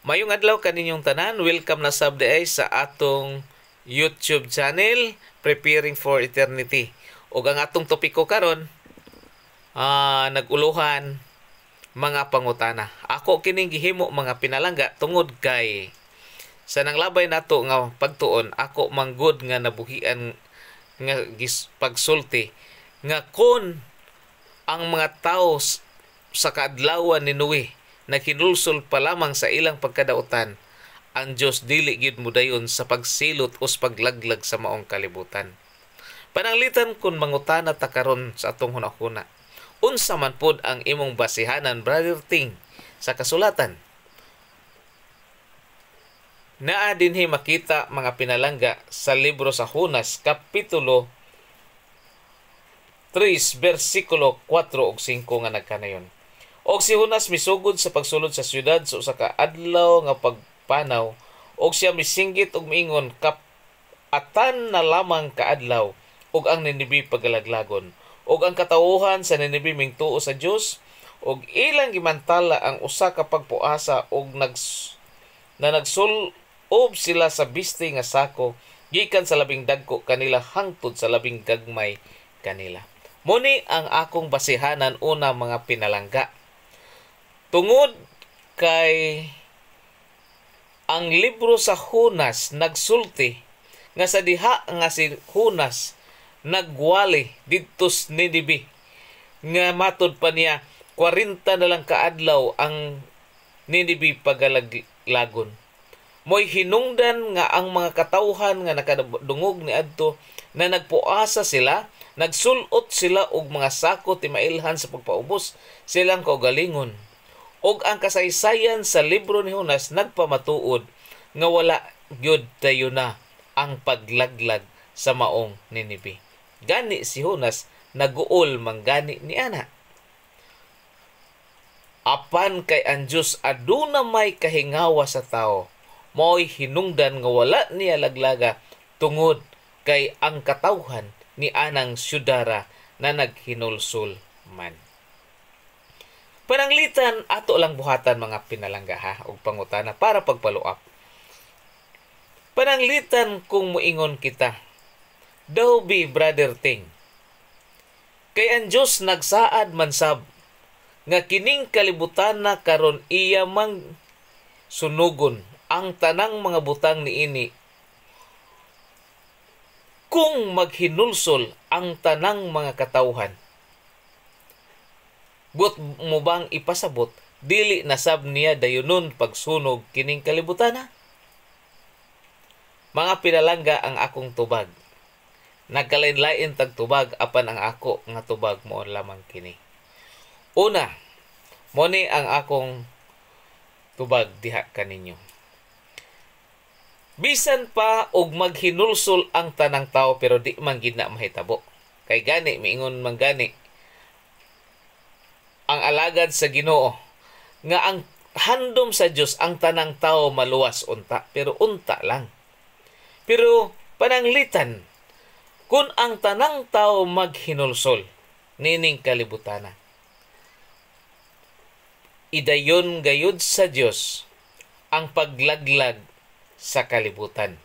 Mayong adlaw kaninyong tanan, welcome na sab ay sa atong YouTube channel, Preparing for Eternity. Ug ang atong topiko karon, naguluhan mga pangutana. Ako kining gihimo mga pinalangga tungod kay sa nanglabay nato nga pagtuon, ako manggod nga nabuhian nga pagsulti nga kon ang mga tao sa kaadlawan ni Noe naghinulsol pa lamang sa ilang pagkadautan, ang Dios dili gid mudayon sa pagsilot o paglaglag sa maong kalibutan. Pananglitan kun mangutana ta karon sa atong hunahuna, unsa man pod ang imong basihanan, Brother Ting, sa kasulatan? Naa dinhi makita mga pinalangga sa libro sa Hunas, kapitulo 3, versikulo 4 ug 5 nga nagkanayon. Og si Hunas misugod sa pagsulod sa syudad sa usa ka adlaw nga pagpanaw, og siya misinggit og miingon, atan na lamang kaadlaw og ang Ninibe pagalaglagon, og ang katawuhan sa Ninibe mingtuo sa Dios, og ilang gimantala ang usa ka pagpuasa og nagsulob sila sa biste nga sako gikan sa labing dagko kanila hangtod sa labing gagmay kanila. Muni ang akong basihanan una mga pinalangga. Tungod kay ang libro sa Hunas nagsulti nga sa diha nga si Hunas nagwali didtos Ninibe, nga matod pa niya 40 na lang kaadlaw ang Ninibe pagalaglagon. Mo'y hinungdan nga ang mga katawhan nga nakadungog ni adto na nagpuasa sila, nagsulot sila og mga sako timailhan sa pagpaubos silang kaugalingon. Og ang kasaysayan sa libro ni Hunas nagpamatuod nga wala gyud dayon na ang paglaglag sa maong Ninibe. Gani si Hunas naguol manggani ni ana. Apan kay ang Dios aduna may kahingawa sa tao, mo'y hinungdan nga wala niya laglaga tungod kay ang katawhan ni anang syudara na naghinulsol man. Pananglitan ato lang buhatan mga pinalangga og pangutana para pagpaluap. Pananglitan kung muingon kita, daw be Brother Ting, kay ang Dios nagsaad man sab nga kining kalibutan na karon iya mang sunugon ang tanang mga butang niini kung maghinulsol ang tanang mga katawhan. But mo bang ipasabot dili nasab niya dayunon pagsunog kining kalibutana? Mga pinalangga ang akong tubag. Nagkalain-lain tag tubag apan ang ako nga tubag mo lamang kini. Una, mo ni ang akong tubag diha kaninyo. Bisan pa og maghinulsol ang tanang tao pero di man gid na mahitabo. Kay gani miingon man gani ang alagad sa Ginoo nga ang handom sa Dios ang tanang tao maluwas unta, pero unta lang. Pero pananglitan kun ang tanang tao maghinulsol nining kalibutana, idayon gayud sa Dios ang paglaglag sa kalibutan.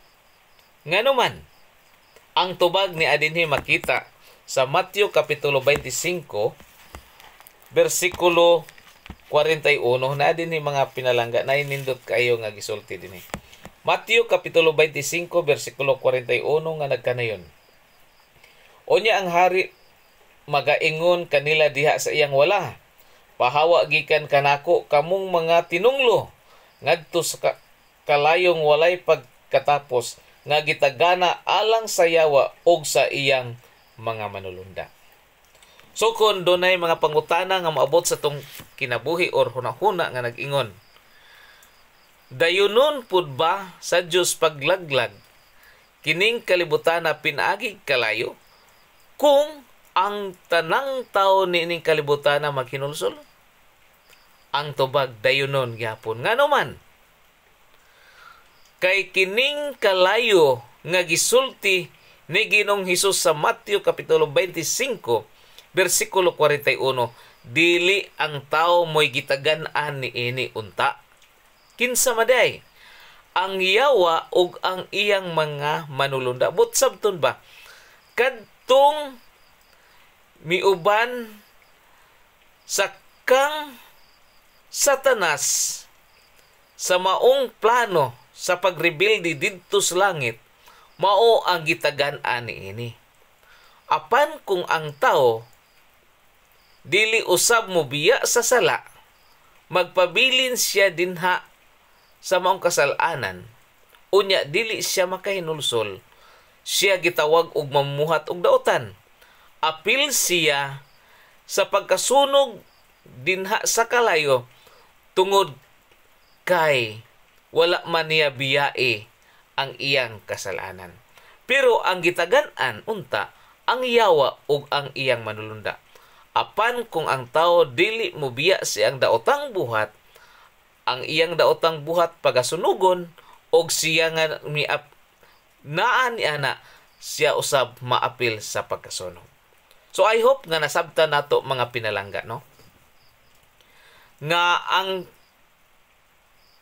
Nganuman, ang tubag ni adinhi makita sa Mateo kapitulo 25 versikulo 41 na dinhi mga pinalangga na inindot kayo nga gisulti dinhi. Mateo kapitulo 25 versikulo 41 nga nagkanayon. Unya ang hari magaingon kanila diha sa iyang wala, pahawa gikan kanako kamong mga tinunglo ngadto sa kalayong walay pagkatapos nga gitagana alang sa yawa og sa iyang mga manulunda. So kung dunay mga pangutana nga maabot sa tong kinabuhi or hunahuna nga nag-ingon, dayunon pud ba sa Dios paglaglag kining kalibutana pinaagi kalayo kung ang tanang tao nining kalibutana maghinulsol? Ang tubag dayunon gyapon. Nganuman, kay kining kalayo nga gisulti ni Ginoong Hesus sa Mateo kapitulo 25 versikulo 41, dili ang tao mo'y gitagan-an ni ini unta. kinsa maday ang yawa ug ang iyang mga manulunda. But sabton ba kadtong miuban sa kang Satanas sa maong plano sa pagrebelde didto sa langit, mao ang gitagan-an niini. Apan kung ang tao dili usab mo biya sa sala, magpabilin siya dinha sa maong kasalanan, unya dili siya makahinulsol, siya gitawag og mamuhat og daotan. Apil siya sa pagkasunog dinha sa kalayo tungod kay wala man niya biyae ang iyang kasalanan. Pero ang gitagan-an unta ang yawa ug ang iyang manulunda. Apan kung ang tao dili mo biya siyang daotang buhat, ang iyang daotang buhat pagasunugon og siya nga naan ana siya usab maapil sa pagkasunog. So I hope nga nasabtan nato mga pinalangga, no? Nga ang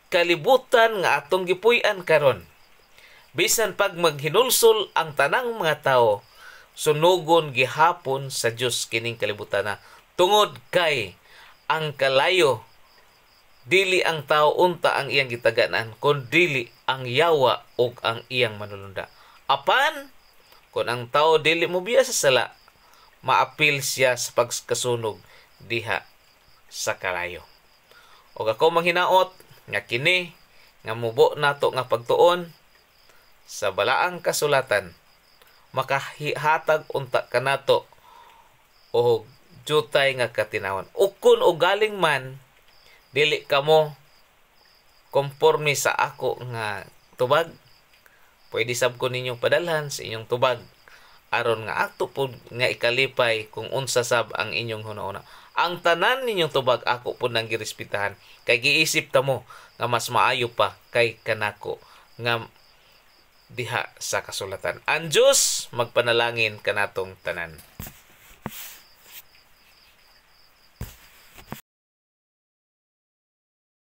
kalibutan nga atong gipuy-an karon, bisan pag maghinulsol ang tanang mga tao, sunugon gihapon sa Dios kining kalibutan na tungod kay ang kalayo dili ang tao unta ang iyang gitaganan, kun dili ang yawa ug ang iyang manulunda. Apan kun ang tao dili mo biya sa sala, maapil siya sa pagkasunog diha sa kalayo. O ako manghinaot nga kini nga mubo nato nga pagtuon sa balaang kasulatan, makahatag unta kanato o jutay nga katinawon. Ukon o galing man dili kamo konforme sa ako nga tubag, pwede sab ko ninyong padalhan sa inyong tubag aron nga ato po nga ikalipay kung unsa sab ang inyong hunahuna. Ang tanan ninyong tubag ako po nang girespetahan, kay giisip ta mo nga mas maayo pa kay kanako nga diha sa kasulatan. Ang Dios magpanalangin kanatong tanan.